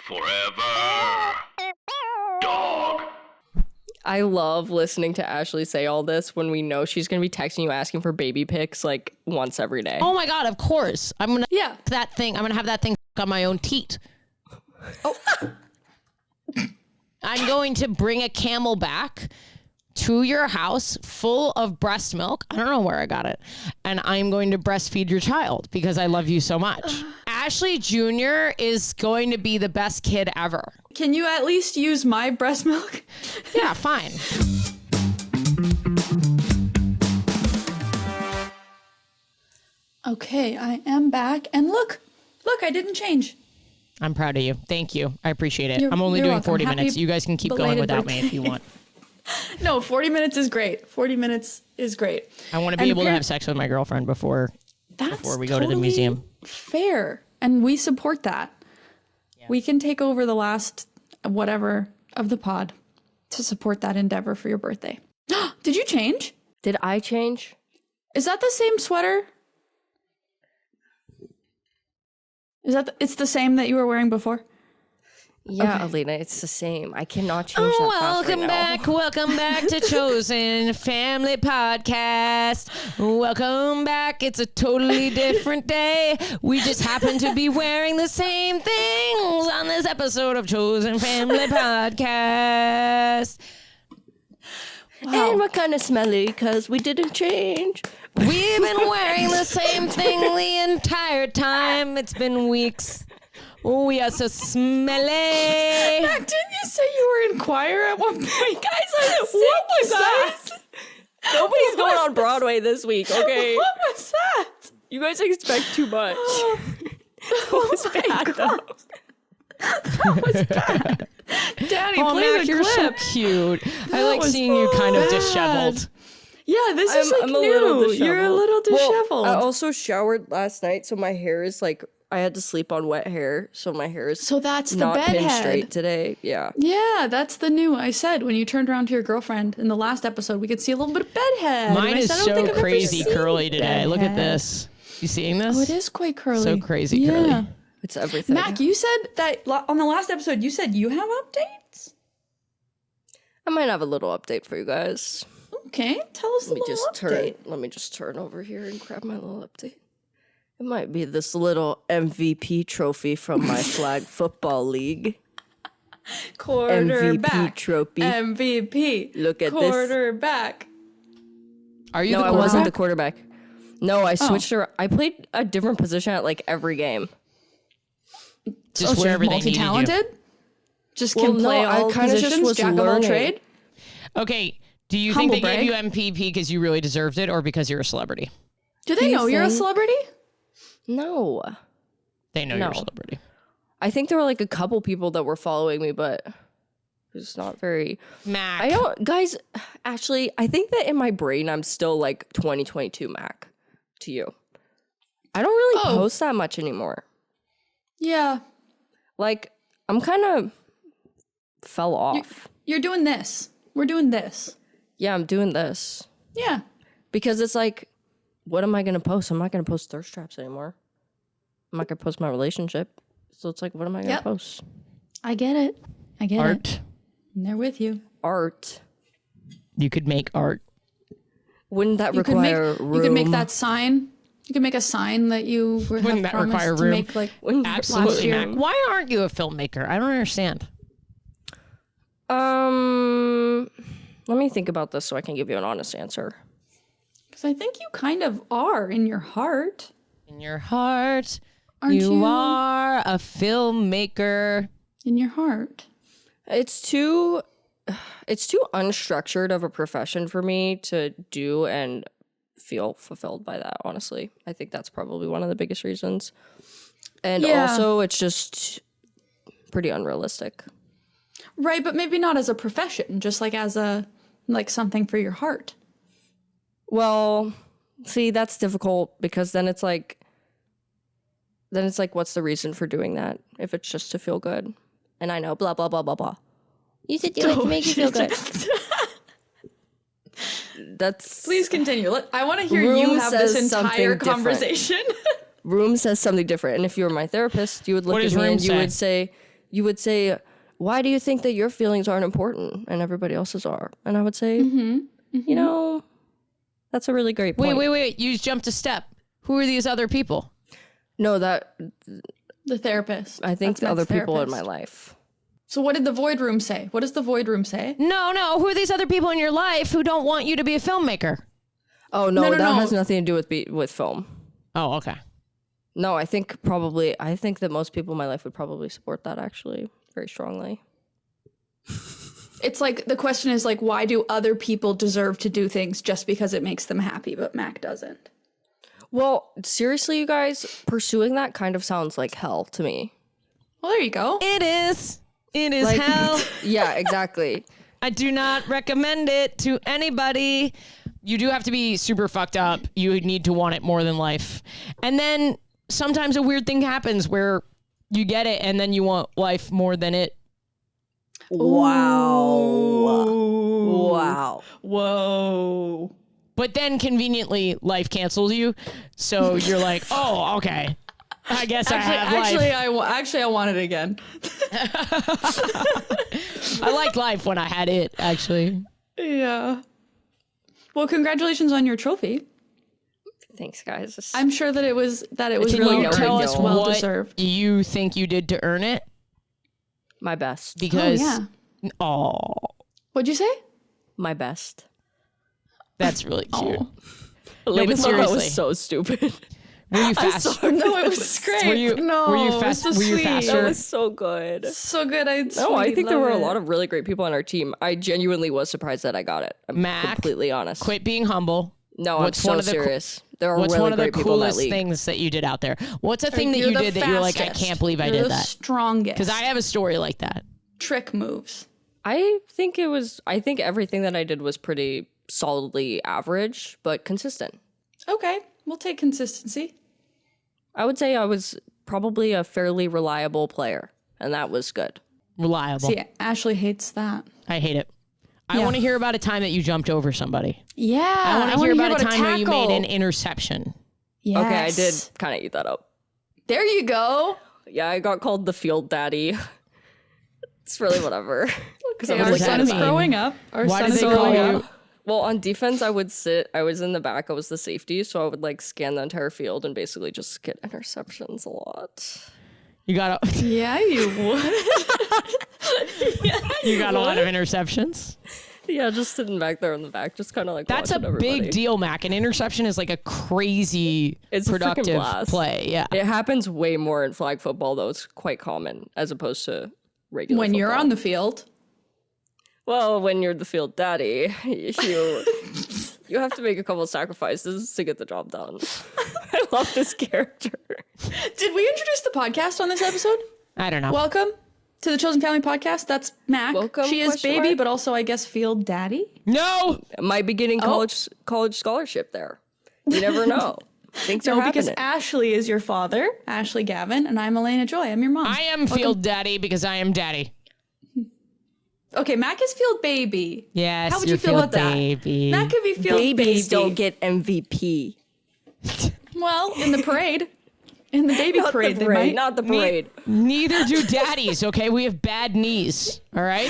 Forever. Dog. I love listening to Ashley say all this when we know she's going to be texting you asking for baby pics like once every day. Oh my God, of course. I'm going to I'm going to have that thing on my own teat. Oh. I'm going to bring a Camelback to your house full of breast milk. I don't know where I got it. And I'm going to breastfeed your child because I love you so much. Ashley Jr. is going to be the best kid ever. Can you at least use my breast milk? Yeah, fine. Okay, I am back. And look, I didn't change. I'm proud of you. Thank you. I appreciate it. I'm only doing welcome. 40 minutes. You guys can keep going without me if you want. No, 40 minutes is great. 40 minutes is great. I want to be able to have sex with my girlfriend before we go to the museum. Fair. And we support that. Yeah. We can take over the last whatever of the pod to support that endeavor for your birthday. Did you change? Did I change? Is that the same sweater? It's the same that you were wearing before? Yeah, okay. Alayna, it's the same. I cannot change that fast right now. Welcome back to Chosen Family Podcast. Welcome back. It's a totally different day. We just happen to be wearing the same things on this episode of Chosen Family Podcast. Wow. And we're kind of smelly because we didn't change. We've been wearing the same thing the entire time. It's been weeks. Oh, we are so smelly. Mac, didn't you say you were in choir at one point? Guys, what was that? Nobody's going on Broadway this week, okay? What was that? You guys expect too much. That was bad, though. That was bad. Danny, play Mac, the you're clip. So cute. I like seeing you kind of disheveled. Yeah, this is like new. You're a little disheveled. Well, I also showered last night, so my hair is like, I had to sleep on wet hair, so my hair is that's the not bed pinned head. straight today. Yeah. Yeah, that's the new. I said when you turned around to your girlfriend in the last episode, we could see a little bit of bed head. Mine is so crazy curly today. Look at this. You seeing this? Oh, it is quite curly. So crazy curly. It's everything. Mac, you said that on the last episode, you said you have updates? I might have a little update for you guys. Okay, tell us a little update. Let me just turn over here and grab my little update. It might be this little MVP trophy from my flag football league. Quarterback. MVP trophy. MVP. Look at Quarterback. Are you the quarterback? No, I wasn't the quarterback. No, I switched her. I played a different position at like every game. Just wherever they needed you. Just can play all positions, jack of all trade. Okay, do you think they gave you MVP because you really deserved it or because you're a celebrity? Do they know you're a celebrity? No. They know you're a celebrity. I think there were like a couple people that were following me, but it's not very... Mac. Guys, actually, I think that in my brain, I'm still like 2022 Mac to you. I don't really post that much anymore. Yeah. Like, I'm kind of fell off. You're doing this. We're doing this. Yeah, I'm doing this. Yeah. Because it's like, what am I going to post? I'm not going to post thirst traps anymore. I'm not going to post my relationship. So it's like, what am I going to post? I get it. Art. I'm there with you. Art. You could make art. Wouldn't that require room? You could make that sign. You could make a sign that you were Wouldn't that require room? Make, like, absolutely, Mac. Why aren't you a filmmaker? I don't understand. Let me think about this so I can give you an honest answer. Because I think you kind of are in your heart. In your heart, aren't you are a filmmaker. In your heart. It's too unstructured of a profession for me to do and feel fulfilled by that, honestly. I think that's probably one of the biggest reasons. And also, it's just pretty unrealistic. Right, but maybe not as a profession, just like as something for your heart. Well, see, that's difficult because then it's like, what's the reason for doing that if it's just to feel good? And I know, blah, blah, blah, blah, blah. You should do it to make you feel good. Please continue. I want to hear you have this entire conversation. Room says something different. And if you were my therapist, you would look at me and you would say, you would say, why do you think that your feelings aren't important and everybody else's are? And I would say, you know, that's a really great point. Wait. You jumped a step. Who are these other people? No, The therapist. I think That's other people in therapist. my life. So what did the void room say? What does the void room say? No. Who are these other people in your life who don't want you to be a filmmaker? Oh, no, No. that has nothing to do with film. Oh, okay. No, I think that most people in my life would probably support that actually very strongly. It's like, the question is like, why do other people deserve to do things just because it makes them happy, but Mac doesn't? Well, seriously, you guys, pursuing that kind of sounds like hell to me. Well, there you go. It is Like, hell. Yeah, exactly. I do not recommend it to anybody. You do have to be super fucked up. You need to want it more than life. And then sometimes a weird thing happens where you get it and then you want life more than it. Wow. Whoa. But then conveniently life cancels you. So you're like, oh, okay. I guess I have life. I want it again. I liked life when I had it, actually. Yeah. Well, congratulations on your trophy. Thanks, guys. I'm sure that it was Can really you tell us well what deserved. you think you did to earn it? My best. Because, Oh, What'd you say? My best. That's really cute. Oh. Alayna but thought that was seriously. so stupid. Were you fast? No, it was great. Were you it's so were you sweet. faster? That was so good. So good. No, I think there were a lot of really great people on our team. I genuinely was surprised that I got it. I'm Mac, completely honest. Quit being humble. No, What's I'm one so of the serious. There are What's really one of the great people in that coolest league. things that you did out there? What's a thing that you did that you're like, I can't believe I did that? Strongest. Because I have a story like that. Trick moves. I think everything that I did was pretty solidly average, but consistent. Okay, we'll take consistency. I would say I was probably a fairly reliable player, and that was good. Reliable. See, Ashley hates that. I hate it. I Yeah. want to hear about a time that you jumped over somebody. Yeah, I want to hear about a time where you made tackle. an interception. Yes. Okay, I did kind of eat that up. There you go. Yeah, I got called the field daddy. It's really whatever. Because Okay, I our was like, son that is mean? growing up. Our Why son did is they growing call up. you? well, on defense, I was in the back. I was the safety, so I would like scan the entire field and basically just get interceptions a lot. You got Yeah, you would. you got a lot of interceptions. Yeah, just sitting back there in the back, just kind of like That's a watching everybody. big deal, Mac. An interception is like a crazy It's a freaking productive blast. play. Yeah. It happens way more in flag football, though. It's quite common as opposed to regular When you're football. on the field. Well, when you're the field daddy, you have to make a couple of sacrifices to get the job done. I love this character. Did we introduce the podcast on this episode? I don't know. Welcome to the Chosen Family Podcast. That's Mac. Welcome, She is question baby, mark? but also I guess field daddy. No. Might be getting college scholarship there. You never know. Things are No, because happening. Ashley is your father, Ashley Gavin, and I'm Alayna Joy. I'm your mom. I am field daddy because I am daddy. Okay, Mac is field baby. Yes. How would you're you feel field about that? baby. Mac could be field Babies baby. don't get MVP. Well, in the parade. In the baby parade, they might. Not the parade. Neither do daddies, okay? We have bad knees, all right?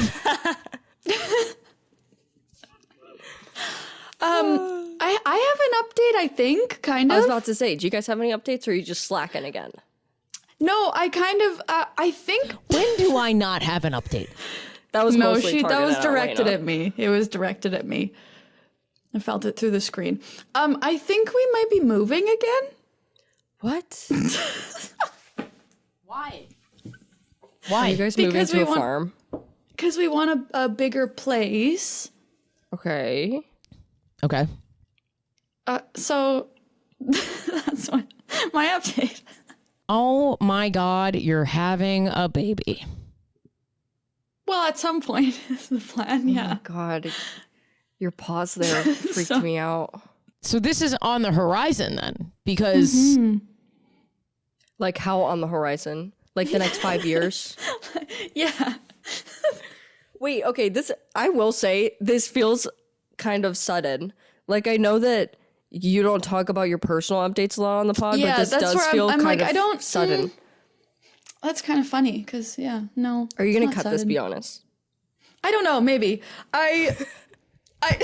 I have an update, I think, kind I of. was about to say, do you guys have any updates or are you just slacking again? No, I kind of, I think. When do I not have an update? That was No, mostly that was targeted directed Alayna. at me. It was directed at me. I felt it through the screen. I think we might be moving again. What? Why? Are you guys moving Because to we a want- farm? Because we want a bigger place. Okay. Okay. So that's my update. Oh my God, you're having a baby. Well, at some point is the plan, yeah. God, your pause there freaked me out. So this is on the horizon then, because Like how on the horizon? Like the next 5 years? Yeah. Wait, okay, I will say, this feels kind of sudden. Like, I know that you don't talk about your personal updates a lot on the pod, Yeah, but this that's does where feel I'm kind like, of I don't- sudden. That's kind of funny because, no. Are you it's going not to cut this? sudden. Be honest. I don't know. Maybe. I I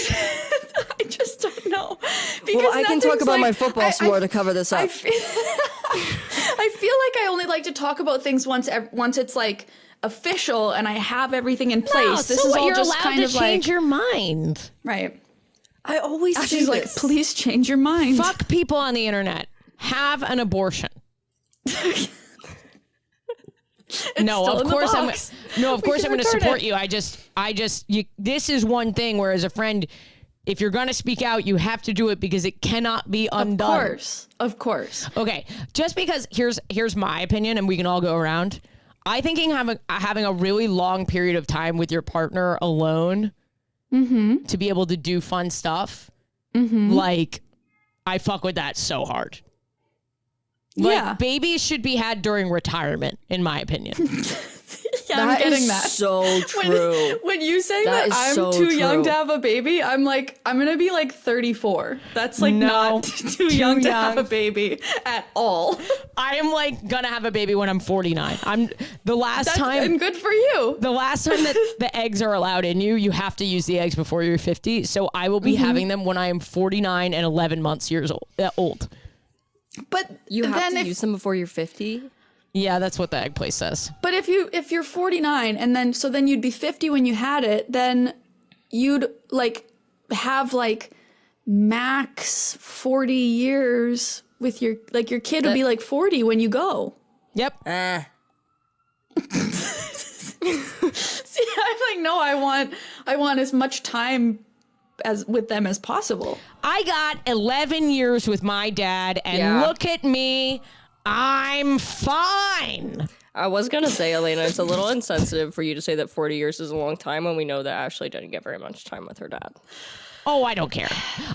just don't know. Because Well, I can talk nothing's about like- my football some more to cover this up. I feel like I only like to talk about things once it's like official and I have everything in place. No, This so is what, all you're just allowed kind to of change like your mind. right. I always say She's like, this. please change your mind. Fuck people on the internet. Have an abortion. No, still of in the course box. I'm going to return support it. you. This is one thing where as a friend, if you're going to speak out, you have to do it because it cannot be undone. Of course. Okay, just because here's my opinion, and we can all go around. I think having a really long period of time with your partner alone to be able to do fun stuff, like I fuck with that so hard. Like, babies should be had during retirement, in my opinion. Yeah, I'm getting that. So true. When you say That that, is I'm so too young true. to have a baby, I'm like, I'm going to be like 34. That's like No, not too young to have a baby at all. I am like gonna have a baby when I'm 49. And good for you. The last time that the eggs are allowed in you have to use the eggs before you're 50. So I will be having them when I am 49 and 11 months old. But You have then to use them before you're 50? Yeah, that's what the egg place says. But if you're 49 and then you'd be 50 when you had it, then you'd like have like max 40 years with your kid would be like 40 when you go. Yep. See, I'm like, no, I want as much time as with them as possible. I got 11 years with my dad, and look at me. I'm fine. I was going to say, Alayna, it's a little insensitive for you to say that 40 years is a long time when we know that Ashley didn't get very much time with her dad. Oh, I don't care.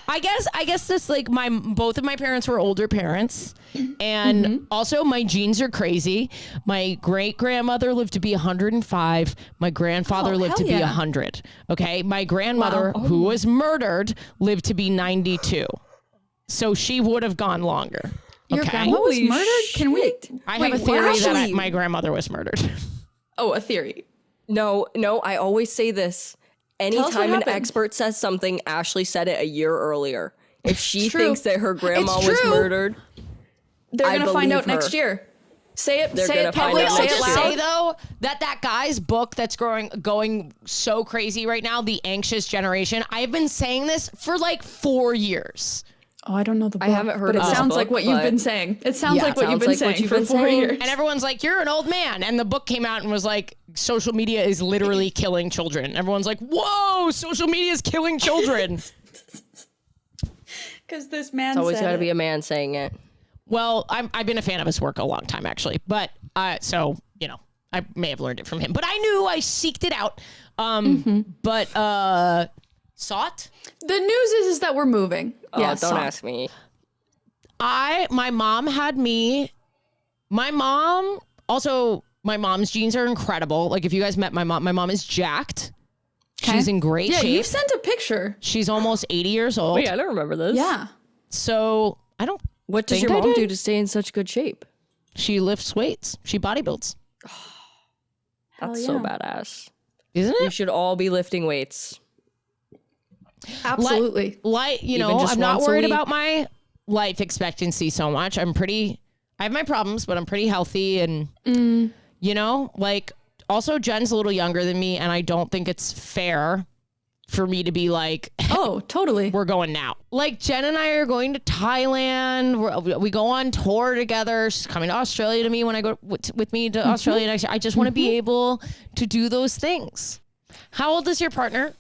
I guess this, like, both of my parents were older parents, and also my genes are crazy. My great grandmother lived to be 105. My grandfather lived to be 100. Okay, my grandmother, who was murdered, lived to be 92. So she would have gone longer. Your Okay. grandma was Holy murdered? Can we? I have a Wait, theory that Ashley. my grandmother was murdered. Oh, a theory. No, I always say this. us what Anytime an happened. expert says something, Ashley said it a year earlier. If she true. thinks that her grandma It's was true. murdered, They're I gonna find believe out next her. year. Say it. They're Say gonna it find public. out I'll Say next it just year. loud. say though that guy's book that's going so crazy right now, The Anxious Generation. I've been saying this for like 4 years. Oh, I don't know the book. I haven't heard but of it this sounds book, like what you've but- been saying. It sounds Yeah, like what it you've sounds been like what saying you've for been 4 saying. years. And everyone's like, "You're an old man," and the book came out and was like, "Social media is literally killing children." Everyone's like, "Whoa, social media is killing children." Because this man it's always said got to it. be a man saying it. Well, I've been a fan of his work a long time actually, but so you know, I may have learned it from him, but I knew I seeked it out. But sought. The news is that we're moving. Oh, Yeah, don't soft. ask me. My mom had me. My mom's genes are incredible. Like if you guys met my mom is jacked. She's in great Yeah, shape. you've sent a picture. She's almost 80 years old. Wait, I don't remember this. Yeah. So I don't. What does think your I mom did. do to stay in such good shape? She lifts weights. She bodybuilds. That's so badass. Isn't You it? should all be lifting weights. Absolutely. Like, you Even know, just I'm not once a worried week. about my life expectancy so much. I have my problems, but I'm pretty healthy. And, you know, like, also Jen's a little younger than me, and I don't think it's fair for me to be like, Oh, totally. we're going now. Like, Jen and I are going to Thailand. We go on tour together. She's coming to Australia to me when I go with me to Australia next year. I just want to be able to do those things. How old is your partner?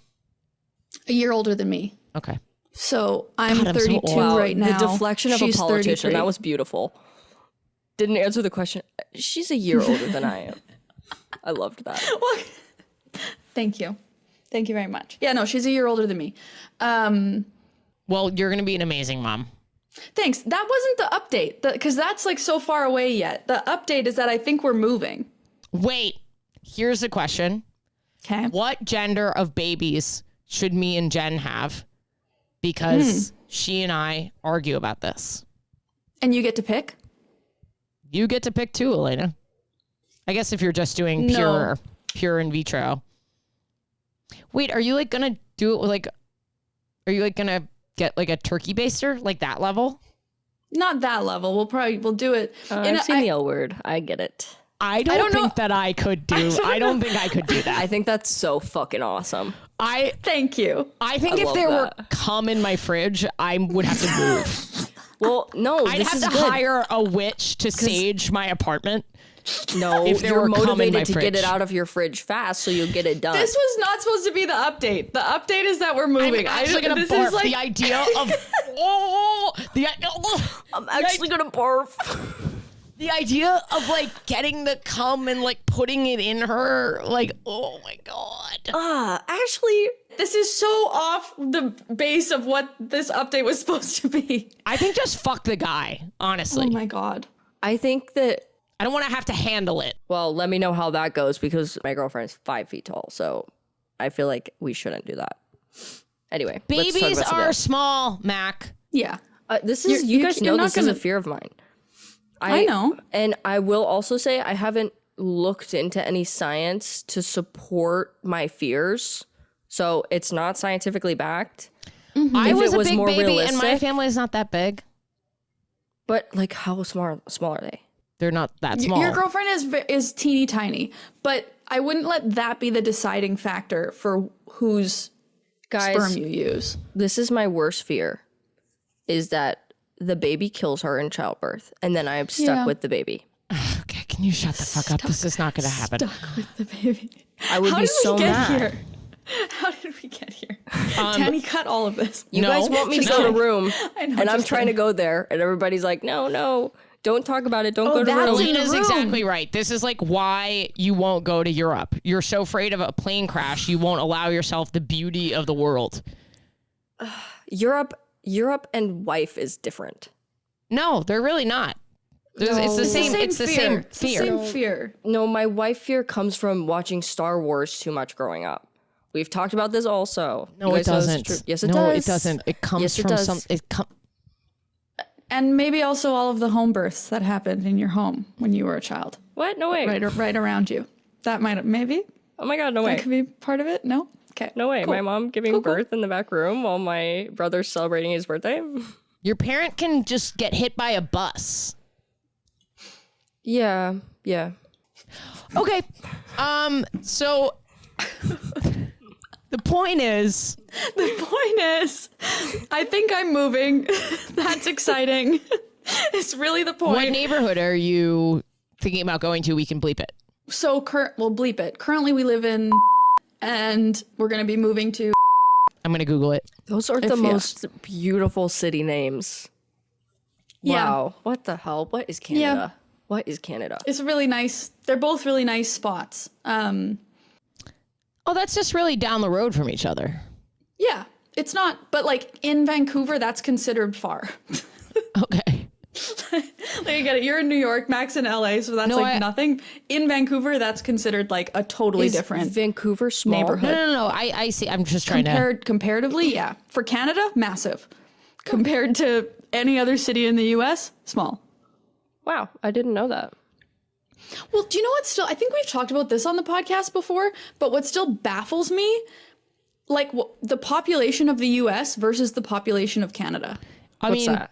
A year older than me. Okay. So I'm God, I'm so 32 old. right now. The deflection of She's a politician, 33. that was beautiful. Didn't answer the question. She's a year older than I am. I loved that. Thank you. Thank you very much. Yeah, no, she's a year older than me. Well, you're going to be an amazing mom. Thanks. That wasn't the update because that's like so far away yet. The update is that I think we're moving. Wait, here's a question. Okay. What gender of babies should me and Jen have? Because she and I argue about this. And you get to pick? You get to pick too, Alayna. I guess if you're just doing pure in vitro. Wait, are you like gonna do it with like? Are you like gonna get like a turkey baster, like that level? Not that level. We'll do it. I've seen the L word. I get it. I don't think that I could do. I don't think I could do that. I think that's so fucking awesome. Thank you. I think if there were cum in my fridge, I would have to move. Well, no, I'd have to hire a witch to sage my apartment. No, if there you're were cum in my motivated to fridge. get it out of your fridge fast, so you'll get it done. This was not supposed to be the update. The update is that we're moving. I'm actually gonna barf. The idea of I'm actually gonna barf. The idea of like getting the cum and like putting it in her, like, oh my god. Actually, this is so off the base of what this update was supposed to be. I think just fuck the guy, honestly. Oh my god. I think that. I don't want to have to handle it. Well, let me know how that goes because my girlfriend is 5 feet tall, so I feel like we shouldn't do that. Anyway, babies let's talk about are small, Mac. Yeah. This is you guys know this is a fear of mine. I know. And I will also say I haven't looked into any science to support my fears. So it's not scientifically backed. Mm-hmm. I was a big more baby realistic, and my family is not that big. But like how small are they? They're not that small. Your girlfriend is teeny tiny, but I wouldn't let that be the deciding factor for whose sperm you use. This is my worst fear, is that the baby kills her in childbirth, and then I'm stuck with the baby. Okay, can you shut the fuck up? This is not going to happen. Stuck with the baby. I would be so mad. How did we get here? Danny, cut all of this. You guys want me to go to room, and I'm trying to go there, and everybody's like, no. Don't talk about it. Don't go to room. Alayna's exactly right. This is like why you won't go to Europe. You're so afraid of a plane crash, you won't allow yourself the beauty of the world. Europe and wife is different. No, they're really not. It's the same. It's the same fear. It's the same fear. No, my wife fear comes from watching Star Wars too much growing up. We've talked about this also. No, it doesn't. Yes, it does. No, it doesn't. It comes from some. And maybe also all of the home births that happened in your home when you were a child. What? No way. Right around you. That might maybe. Oh my god, no way. That could be part of it. No. Okay. No way. Cool. My mom giving birth in the back room while my brother's celebrating his birthday. Your parent can just get hit by a bus. Yeah. Okay. So the point is, I think I'm moving. That's exciting. It's really the point. what neighborhood are you thinking about going to? We can bleep it. So we'll bleep it. Currently we live in, and we're going to be moving to. I'm going to Google it. Those are the most beautiful city names. Yeah. Wow. What the hell? What is Canada? Yeah. What is Canada? It's really nice. They're both really nice spots. Oh, that's just really down the road from each other. Yeah, it's not, but like in Vancouver, that's considered far. Okay. Like, you get it. You're in New York, Max in LA, so that's nothing. In Vancouver, that's considered like a totally different Vancouver small neighborhood. No. I see. I'm just trying comparatively, yeah. For Canada, massive. Compared to any other city in the US, small. Wow, I didn't know that. Well, do you know what still, I think we've talked about this on the podcast before, but what still baffles me, like the population of the US versus the population of Canada. What's that?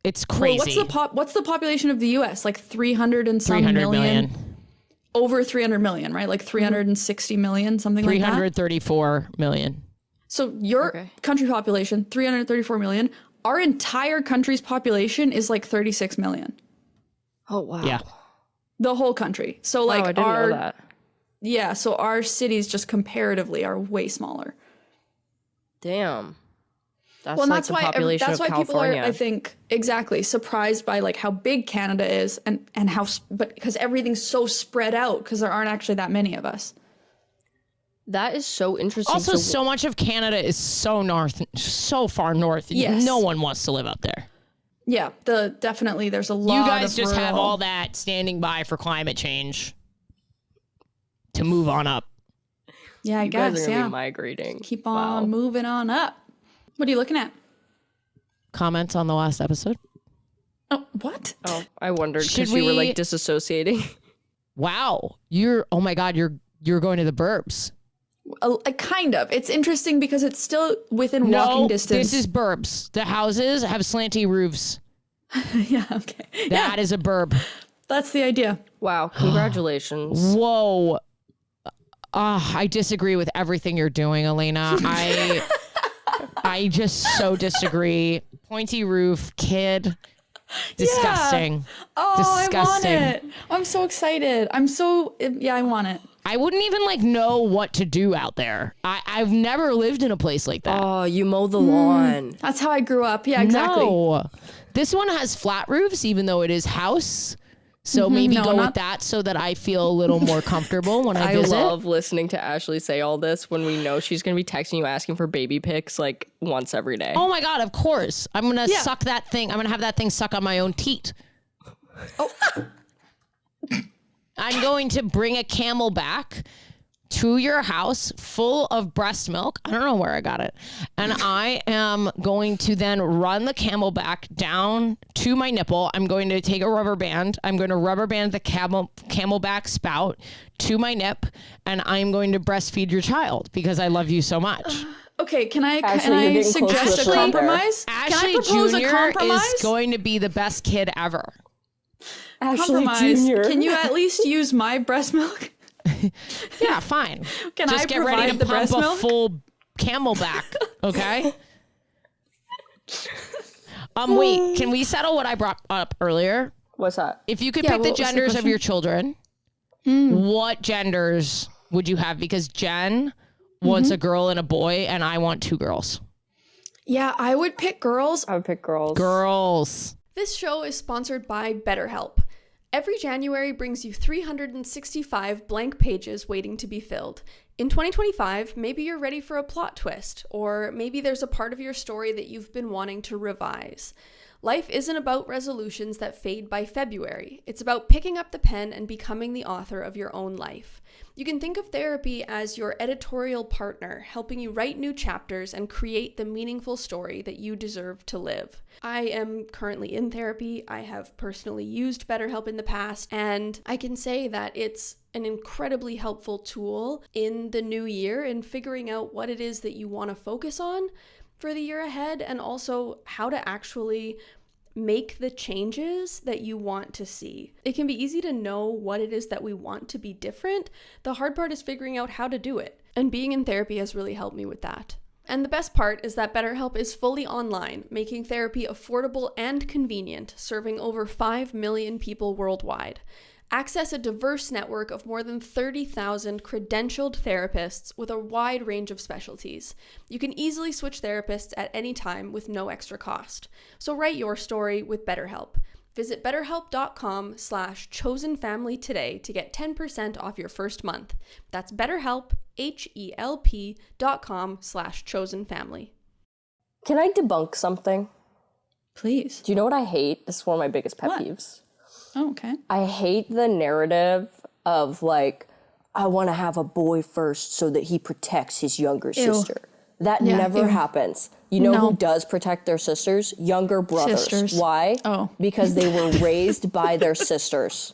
It's crazy. Well, what's the population of the US? Like 300 and some 300 million? Over 300 million, right? Like 360 million, something like that? 334 million. So your country population, 334 million. Our entire country's population is like 36 million. Oh, wow. Yeah. The whole country. So like I didn't know that. Yeah, so our cities just comparatively are way smaller. Damn. That's Well, like that's the why population that's of why people are, California. I think, exactly surprised by like how big Canada is and how, but because everything's so spread out because there aren't actually that many of us. That is so interesting. Also, so much of Canada is so far north. Yes. No one wants to live up there. Yeah, definitely there's a lot. You guys of just have rural- all that standing by for climate change to move on up. Yeah, I you guess. guys are gonna Yeah, be migrating. keep on moving on up. What are you looking at? Comments on the last episode? Oh, what? Oh, I wondered Should because you were we- like disassociating. Wow. Oh my God, you're going to the burbs. Kind of. It's interesting because it's still within walking distance. This is burbs. The houses have slanty roofs. Yeah, okay. That is a burb. That's the idea. Wow, congratulations. Whoa. I disagree with everything you're doing, Alayna. I just so disagree. Pointy roof, kid. Disgusting. Yeah. Oh, disgusting. I want it. I'm so excited. I want it. I wouldn't even know what to do out there. I've never lived in a place like that. Oh, you mow the lawn. That's how I grew up. Yeah, exactly. No. This one has flat roofs, even though it is house. So maybe go with that so that I feel a little more comfortable when I visit. I love listening to Ashley say all this when we know she's going to be texting you asking for baby pics like once every day. Oh my God, of course. I'm going to suck that thing. I'm going to have that thing suck on my own teat. Oh. I'm going to bring a Camelback to your house full of breast milk. I don't know where I got it. And I am going to then run the Camelback down to my nipple. I'm going to take a rubber band. I'm going to rubber band the Camelback spout to my nip. And I'm going to breastfeed your child because I love you so much. Okay, can I suggest a compromise? Ashley can I propose Jr. a compromise? is going to be the best kid ever. Ashley Compromise. Jr. Can you at least use my breast milk? Yeah, fine. Can Just I get ready provide to the pump breast a milk? full Camelback, okay? Wait, can we settle what I brought up earlier? What's that? If you could Yeah, pick the what was the genders of question? your children, what genders would you have? Because Jen wants a girl and a boy, and I want 2 girls. Yeah, I would pick girls. I would pick girls. Girls. This show is sponsored by BetterHelp. Every January brings you 365 blank pages waiting to be filled. In 2025, maybe you're ready for a plot twist, or maybe there's a part of your story that you've been wanting to revise. Life isn't about resolutions that fade by February. It's about picking up the pen and becoming the author of your own life. You can think of therapy as your editorial partner, helping you write new chapters and create the meaningful story that you deserve to live. I am currently in therapy. I have personally used BetterHelp in the past, and I can say that it's an incredibly helpful tool in the new year in figuring out what it is that you want to focus on for the year ahead, and also how to actually make the changes that you want to see. It can be easy to know what it is that we want to be different. The hard part is figuring out how to do it. And being in therapy has really helped me with that. And the best part is that BetterHelp is fully online, making therapy affordable and convenient, serving over 5 million people worldwide. Access a diverse network of more than 30,000 credentialed therapists with a wide range of specialties. You can easily switch therapists at any time with no extra cost. So write your story with BetterHelp. Visit betterhelp.com/chosenfamily today to get 10% off your first month. That's BetterHelp, HELP.com/chosenfamily. Can I debunk something? Please. Do you know what I hate? This is one of my biggest pet What? peeves. Oh, okay. I hate the narrative of like, I want to have a boy first so that he protects his younger sister. That never happens. You know who does protect their sisters? Younger brothers. Sisters. Why? Oh. Because they were raised by their sisters.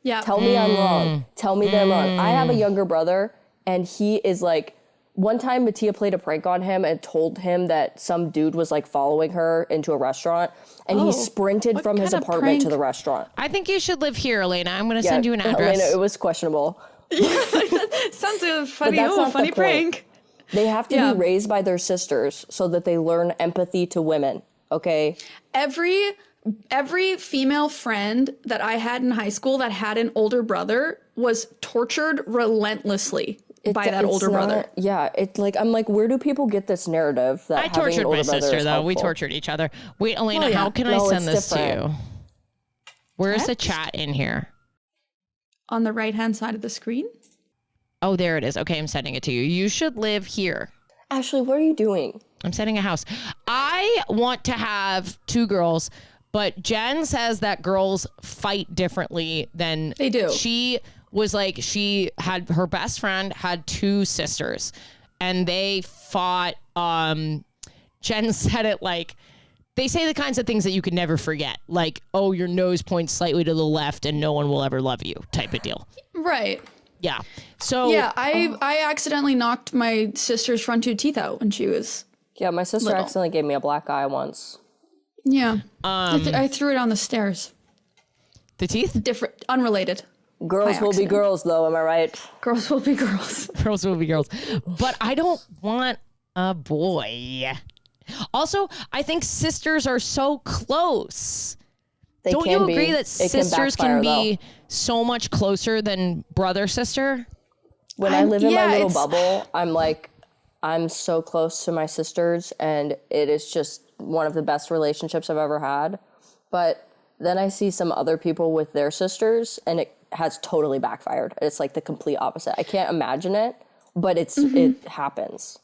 Yeah. Tell me I'm wrong. Tell me that I'm wrong. I have a younger brother, and he is like, one time Mattia played a prank on him and told him that some dude was like following her into a restaurant, and he sprinted from his kind of apartment to prank? the restaurant. I think you should live here, Alayna. I'm going to send you an Alayna, address. it was questionable. Sounds a funny, that's not the funny point. prank. They have to be raised by their sisters so that they learn empathy to women, okay? Every female friend that I had in high school that had an older brother was tortured relentlessly by that older brother. Yeah, it's like, I'm like, where do people get this narrative that I having tortured an older my brother sister, is though. We helpful? tortured each other. Wait, Alayna, Well, yeah. how can I No, send it's this to different. you? Where's the Text? chat in here? On the right-hand side of the screen? Oh, there it is. Okay, I'm sending it to you. You should live here. Ashley, what are you doing? I'm setting a house. I want to have 2 girls, but Jen says that girls fight differently than They do. She was like, she had her best friend had 2 sisters, and they fought. Jen said it like they say the kinds of things that you could never forget, like, oh, your nose points slightly to the left and no one will ever love you type of deal. Right. Yeah. So Yeah, I accidentally knocked my sister's front 2 teeth out when she was Yeah, my sister little. accidentally gave me a black eye once. Yeah. I threw it on the stairs. the teeth? Different, unrelated. Girls By will be accident. girls, though. Am I right? Girls will be girls. Girls will be girls. But I don't want a boy. Also, I think sisters are so close. They Don't can you be. agree that It sisters backfire, can be though. so much closer than brother sister? When I live in yeah, my little it's- bubble, I'm so close to my sisters, and it is just one of the best relationships I've ever had. But then I see some other people with their sisters, and it has totally backfired. It's like the complete opposite. I can't imagine it, but it happens.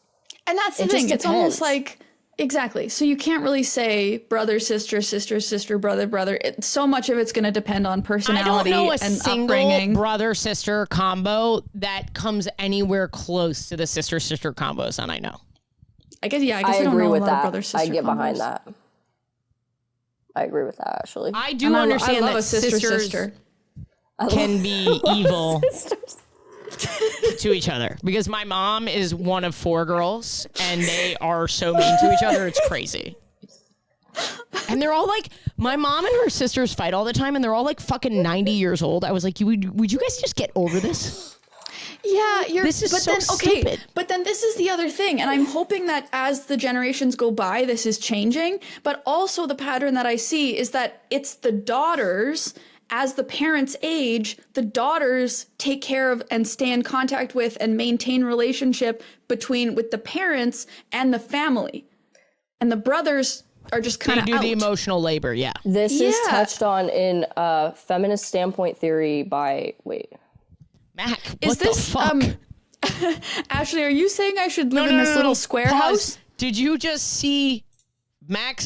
And that's the It thing. just It's almost depends. like, exactly. So you can't really say brother, sister, sister, sister, brother, brother. So much of it's going to depend on I personality don't know a and single upbringing. brother sister combo that comes anywhere close to the sister sister combos that I know. I guess I we don't agree know with a lot of that. brother, sister I get behind combos. that. I agree with that, actually. I do And understand I love that a sister, sisters sister. can be evil to each other, because my mom is one of 4 girls and they are so mean to each other. It's crazy. And they're all like, my mom and her sisters fight all the time and they're all like fucking 90 years old. I was like, would you guys just get over this? Yeah, This is but so then, okay, stupid. but then this is the other thing, and I'm hoping that as the generations go by, this is changing. But also the pattern that I see is that it's the daughters, as the parents age, the daughters take care of and stay in contact with and maintain relationship with the parents and the family, and the brothers are just kind They of do out. the emotional labor. Yeah. This is Yeah. touched on in Feminist Standpoint Theory by, Mac, Is what this the fuck? Ashley? Are you saying I should live in this little square Pause. house? Did you just see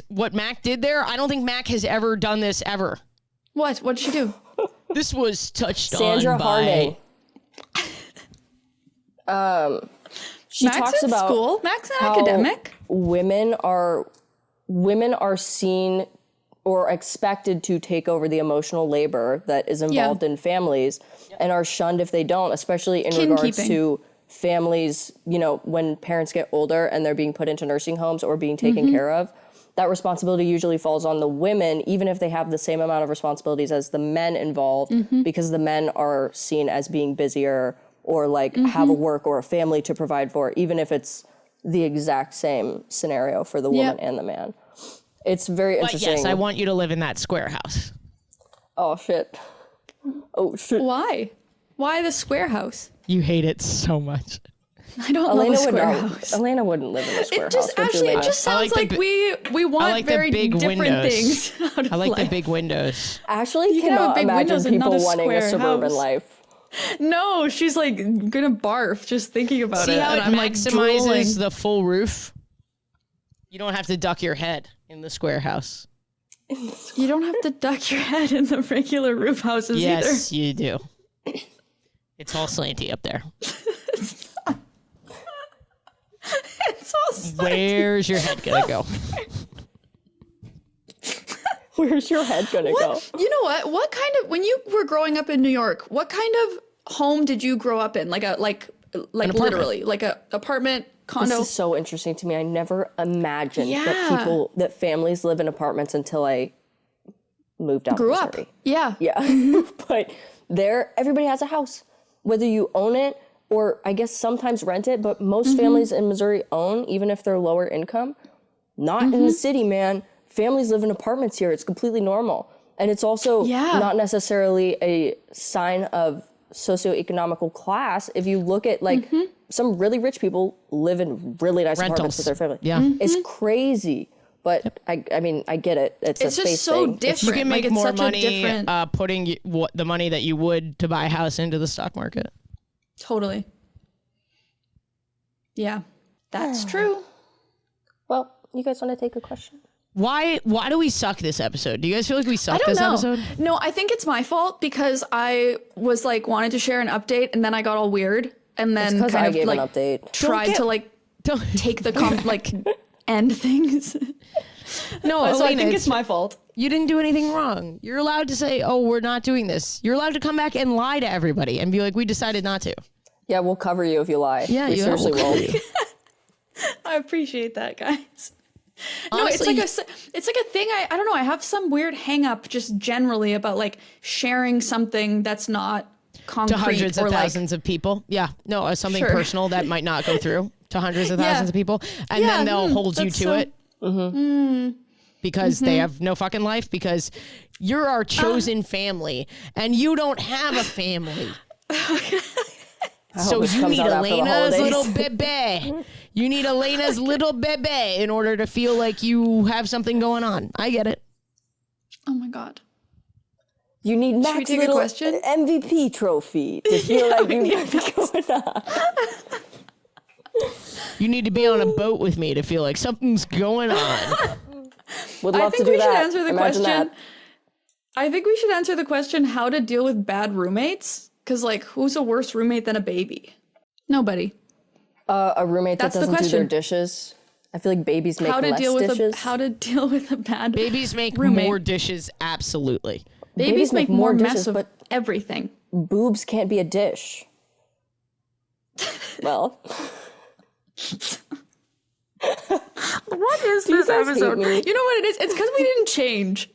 what Mac did there? I don't think Mac has ever done this ever. What? What did she do? This was touched Sandra on by Harding. She Max talks in about school. Max an how academic. women are seen or expected to take over the emotional labor that is involved in families, and are shunned if they don't, especially in regards Kin-keeping. to families, when parents get older and they're being put into nursing homes or being taken care of. That responsibility usually falls on the women, even if they have the same amount of responsibilities as the men involved, because the men are seen as being busier or have a work or a family to provide for, even if it's the exact same scenario for the woman and the man. It's very But interesting. yes, I want you to live in that square house. Oh shit. Oh shit. Why? Why the square house? You hate it so much. I don't love a Alayna would square not. house. Alayna wouldn't live in a square It just house. actually, it would you, just I sounds like the like we want like the very big different windows. things. Out of I like the life. big windows. Ashley can have a cannot big imagine windows and not people a wanting a square suburban house. life. No, she's like gonna barf just thinking about See it. how and it I'm like maximizes drooling. the full roof? You don't have to duck your head in the square house. You don't have to duck your head in the regular roof houses either. Yes, you do. It's all slanty up there. It's all slanty. Where's your head gonna go? Where's your head gonna go? You know what? What kind of, when you were growing up in New York, what kind of home did you grow up in? Like literally, like a apartment, condo? This is so interesting to me. I never imagined Yeah. that families live in apartments until I moved out Grew to up. Missouri. Yeah. Yeah. But everybody has a house. Whether you own it or I guess sometimes rent it, but most families in Missouri own, even if they're lower income. Not in the city, man. Families live in apartments here. It's completely normal. And it's also Yeah. not necessarily a sign of socioeconomical class. If you look at some really rich people live in really nice apartments with their family. Yeah. It's crazy. But I mean, I get it. It's a It's space just so thing. different. You can Like, make it's more such a money different- putting the money that you would to buy a house into the stock market. Totally. Yeah. That's true. Well, you guys want to take a question? Why do we suck this episode? Do you guys feel like we I suck don't this know. episode? No, I think it's my fault because I was wanted to share an update and then I got all weird and then Because kind I of gave an update. tried to Don't- take the end things. No, So I Alayna, think it's my fault. you didn't do anything wrong. You're allowed to say, oh, we're not doing this. You're allowed to come back and lie to everybody and be like, we decided not to. Yeah, we'll cover you if you lie. Yeah, we seriously we'll will. cover you. I appreciate that, guys. No, Honestly, it's like a thing. I don't know. I have some weird hang up just generally about like sharing something that's not concrete to hundreds or of like, thousands of people. Yeah. No, something Sure. personal that might not go through to hundreds of Yeah. thousands of people. And Yeah, then they'll hold you that's to so- it. Because they have no fucking life, because you're our chosen family and you don't have a family. So this you comes need out after the Alayna's holidays. little bebe. You need Alayna's little bebe in order to feel like you have something going on. I get it. oh my God. You need we Mac's take a little question? MVP trophy to feel like you got it going on. You need to be on a boat with me to feel like something's going on. Would I love to think do we should that. answer the Imagine question. that. I think we should answer the question how to deal with bad roommates. Because, like, who's a worse roommate than a baby? Nobody. A roommate That's that the doesn't do their question. dishes. I feel like babies make How to less deal with dishes. how to deal with a bad Babies make roommate. more dishes, absolutely. Babies make more dishes, mess of but everything. boobs can't be a dish. Well, What is this episode? me? You know what it is? It's because we didn't change.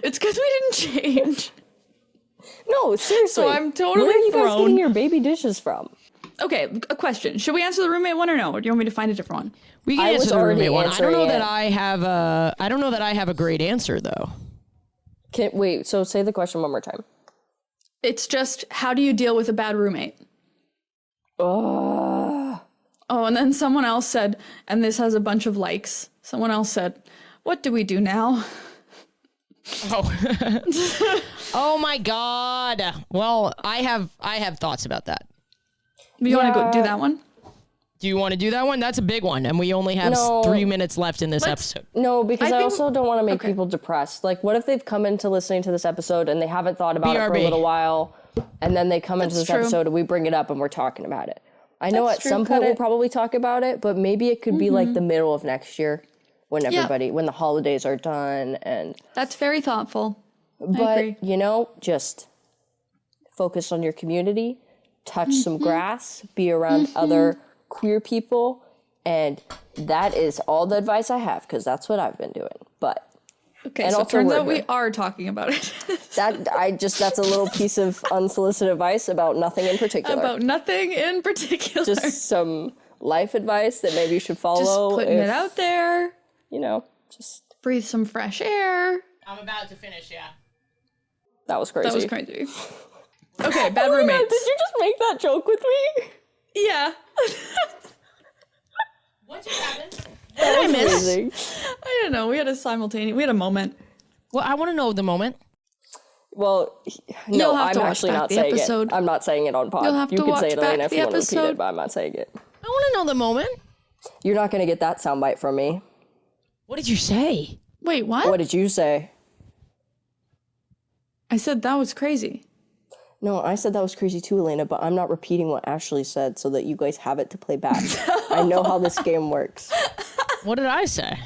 It's because we didn't change. no, seriously. So I'm totally Where are you guys thrown. getting your baby dishes from? Okay, a question. Should we answer the roommate one or no? Or do you want me to find a different one? We can I answer was the already roommate one. I don't know answering that it. I don't know that I have a great answer though. Wait, so say the question one more time. It's just, how do you deal with a bad roommate? Ugh. Oh, and then someone else said, and this has a bunch of likes. Someone else said, what do we do now? Oh. Oh my God. Well, I have thoughts about that. You want to go do that one? Do you want to do that one? That's a big one, and we only have No. 3 minutes left in this Let's- episode. No, because I, think- also don't want to make okay. people depressed. Like, what if they've come into listening to this episode and they haven't thought about it for a BRB. little while, and then they come into That's this true. episode and we bring it up and we're talking about it. I know That's at true, some cut point we'll it. probably talk about it, but maybe it could be like the middle of next year when everybody, when the holidays are done, and That's very thoughtful. I but agree. you know, just focus on your community, touch some grass, be around other queer people, and that is all the advice I have because that's what I've been doing. But Okay, and so it also turns we're out we here. are talking about it. that's a little piece of unsolicited advice about nothing in particular. About nothing in particular. Just some life advice that maybe you should Just follow. putting if, it out there. You know, just Breathe some fresh air. I'm about to finish, yeah. that was crazy. That was crazy. Okay, bad Oh my God, roommates. did you just make that joke with me? Yeah. What just happened? That was miss? amazing. I don't know. We had a moment. Well, I want to know the moment. Well, no, You'll have I'm to watch actually back not the saying episode. it. I'm not saying it on pod. You'll have You to can say watch it, back Alayna, if the you want to repeat episode. it, but I'm not saying it. I want to know the moment. You're not going to get that soundbite from me. What did you say? Wait, what? What did you say? I said that was crazy. No, I said that was crazy too, Alayna, but I'm not repeating what Ashley said so that you guys have it to play back. I know how this game works. What did I say?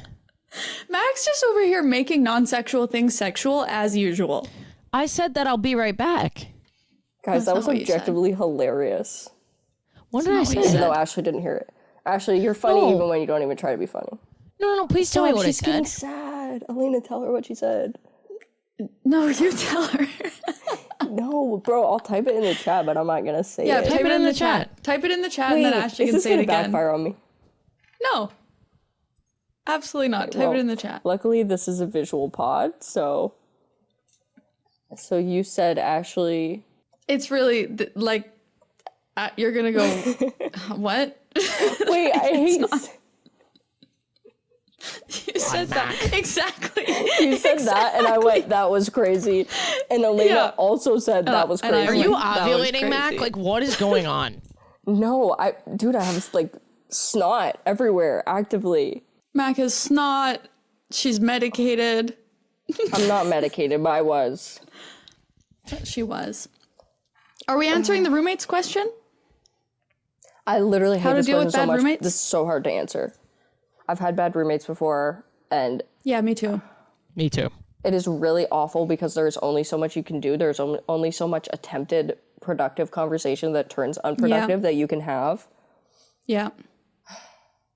Max just over here making non-sexual things sexual as usual. I said that I'll be right back. Guys, That's that not was what you said. objectively hilarious. What did I not what you say? said. No, Ashley didn't hear it. Ashley, you're funny No. even when you don't even try to be funny. No, please tell me what I She's getting said. sad. Alayna, tell her what she said. No, you tell her. No, bro, I'll type it in the chat, but I'm not gonna say Yeah, it. type it in the chat. Type it in the chat and then Ashley is can this say it gonna again. backfire on me? No. Absolutely not. Type Well, it in the chat. Luckily, this is a visual pod, so you said Ashley. It's really like you're gonna go. What? Wait, I hate. You said that exactly. You said that, and I went, "That was crazy." And Alayna Yeah. also said that was and I crazy. Are you went, "That was ovulating, Mac? crazy." Like, what is going on? No, dude, I have like snot everywhere actively. Mac is snot. She's medicated. I'm not medicated, but I was. She was. Are we answering the roommates question? I literally hate How to this deal question with so bad much. roommates? This is so hard to answer. I've had bad roommates before, and Yeah, me too. Me too. It is really awful because there's only so much you can do. There's only so much attempted productive conversation that turns unproductive that you can have. Yeah.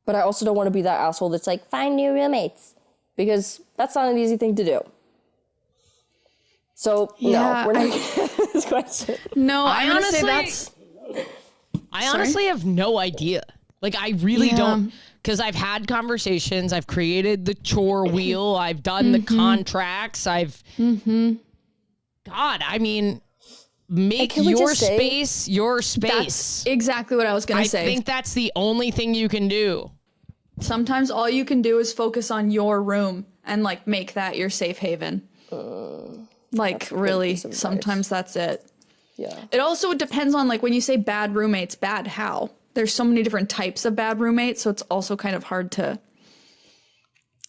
But I also don't want to be that asshole that's like, find new roommates. Because that's not an easy thing to do. So, Yeah, no, we're not getting this question. No, I I'm gonna say honestly- that's I honestly have no idea. Like, I really Yeah. don't, because I've had conversations, I've created the chore wheel, I've done the contracts, God, I mean, make can we your just say- space your space. that's exactly what I was gonna I say. think that's the only thing you can do. Sometimes all you can do is focus on your room and like make that your safe haven. Like really, piece of advice. sometimes that's it. Yeah. It also depends on like when you say bad roommates, bad how? There's so many different types of bad roommates, so it's also kind of hard to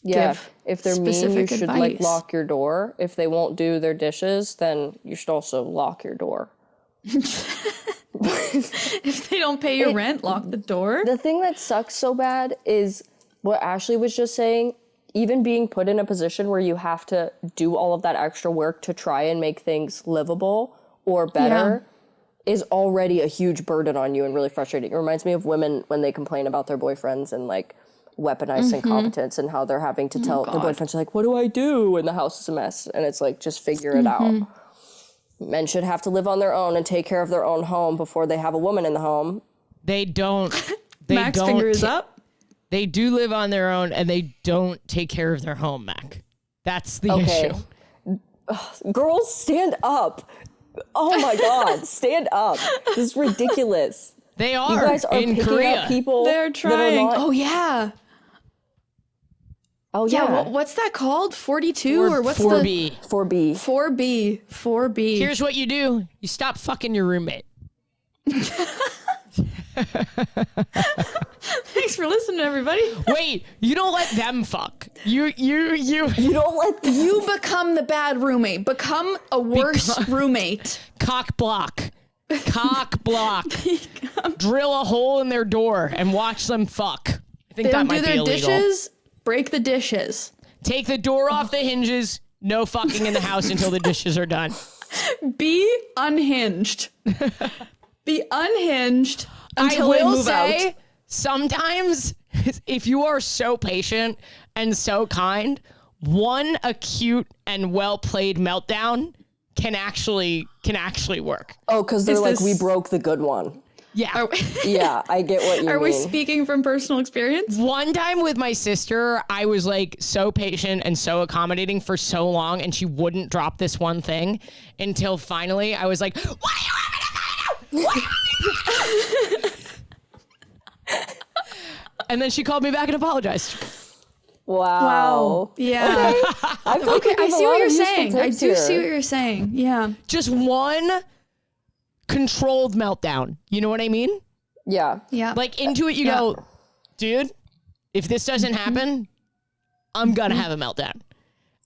Yeah. give If they're mean, you specific should like advice. lock your door. If they won't do their dishes, then you should also lock your door. If they don't pay your rent, lock the door. The thing that sucks so bad is what Ashley was just saying. Even being put in a position where you have to do all of that extra work to try and make things livable or better is already a huge burden on you and really frustrating. It reminds me of women when they complain about their boyfriends and like weaponized incompetence and how they're having to tell their boyfriends like, what do I do when the house is a mess? And it's like, just figure it out. Men should have to live on their own and take care of their own home before they have a woman in the home. They don't. They Max don't finger is ta- up. They do live on their own, and they don't take care of their home, Mac. That's the issue. Girls, stand up. Oh my God, stand up. This is ridiculous. They are. You guys are in picking Korea. up people They're that are trying. not- Oh yeah. Oh Yeah, yeah. what's that called? 42 or what's 4B. 4B. the 4B? 4B. Here's what you do. You stop fucking your roommate. Thanks for listening, everybody. Wait, you don't let them fuck. You. You don't let the You become the bad roommate. Become a worse roommate. Cock block. Cock block. Drill a hole in their door and watch them fuck. I think They that don't might do be their illegal. dishes. Break the dishes. Take the door off the hinges. No fucking in the house until the dishes are done. Be unhinged. Be unhinged until I they will move say, out. sometimes if you are so patient and so kind, one acute and well played meltdown can actually work. Oh, because they're Is like, this- we broke the good one. Yeah. Yeah, I get what you mean. Are we speaking from personal experience? One time with my sister, I was like so patient and so accommodating for so long, and she wouldn't drop this one thing until finally I was like, "What do you want me to do? What do you want me to do?" And then she called me back and apologized. Wow. Yeah. I feel like Okay, we I give a see lot what you're of useful saying. I tips do here. see what you're saying. Yeah. Just one controlled meltdown. You know what I mean? Yeah. Yeah. Like into it, you Yeah. go, dude, if this doesn't happen, I'm going to have a meltdown.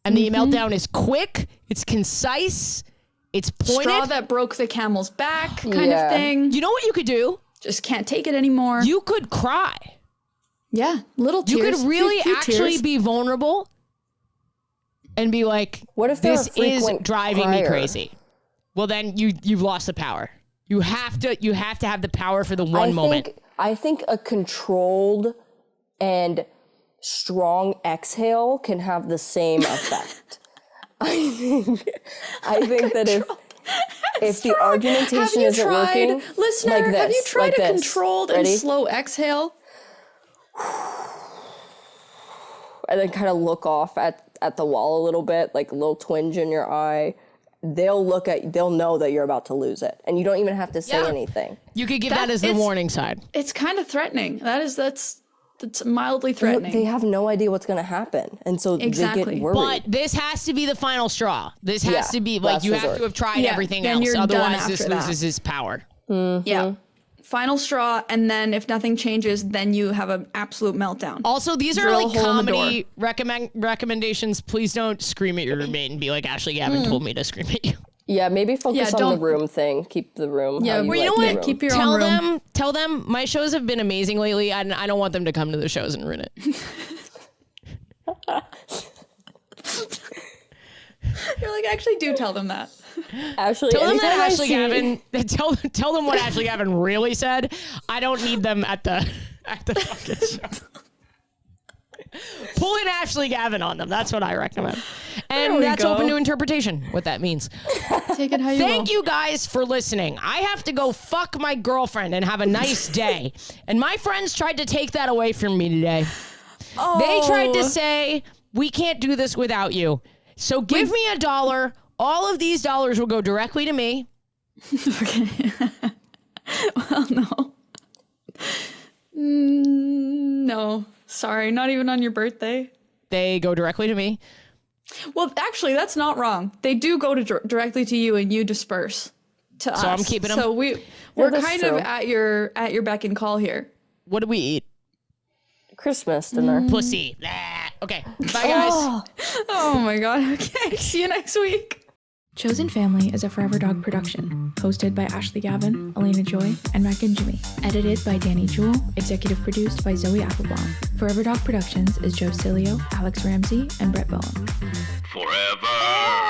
And the meltdown is quick, it's concise, it's pointed. straw that broke the camel's back kind Yeah. of thing. You know what you could do? Just can't take it anymore. You could cry. Yeah. Little You tears. could really few actually tears. be vulnerable and be like, What if they're this a frequent is driving me crier? crazy. Well, then you've lost the power. You have to have the power for the one moment. I think a controlled and strong exhale can have the same effect. I think that if the argumentation Have you isn't tried, working, listener, like this, have you tried like a this. controlled and Ready? slow exhale? And then kind of look off at the wall a little bit, like a little twinge in your eye. They'll know that you're about to lose it, and you don't even have to say Yeah. anything. You could give that as the it's- warning sign. It's kind of threatening. That's mildly threatening. They have no idea what's going to happen, and so they Exactly. get worried. But this has to be the final straw. This has Yeah, to be like last you have resort. to have tried Yeah, everything then else. you're done Otherwise, this after that. loses its power. Yeah. Final straw, and then if nothing changes, then you have an absolute meltdown. Also, these are Drill a like hole in the comedy recommendations. Please don't scream at your roommate and be like, Ashley Gavin told me to scream at you. Yeah, maybe focus Yeah, on the don't- room thing. Keep the room. Yeah, how you well, you like know the what? room. Keep your own room. Tell them my shows have been amazing lately. I don't want them to come to the shows and ruin it. like, actually do tell them that. Ashley, Tell them anytime that I Ashley see- Gavin. Tell them what Ashley Gavin really said. I don't need them at the fucking show. Pull in Ashley Gavin on them. That's what I recommend. And we that's go. open to interpretation, what that means. Take it how you Thank will. you guys for listening. I have to go fuck my girlfriend and have a nice day. And my friends tried to take that away from me today. Oh. They tried to say, we can't do this without you. So give me $1. All of these dollars will go directly to me. Okay. Well, no. No. Sorry, not even on your birthday. They go directly to me. Well, actually, that's not wrong. They do go to directly to you, and you disperse to us. So I'm keeping them? So we're that's kind true. of at your beck and call here. What do we eat? Christmas dinner. Pussy. Blah. Okay. Bye, guys. Oh my god. Okay. See you next week. Chosen Family is a Forever Dog production, hosted by Ashley Gavin, Alayna Joy, and Mac and Jimmy. Edited by Danny Jewell, executive produced by Zoe Applebaum. Forever Dog Productions is Joe Cilio, Alex Ramsey, and Brett Bowen. Forever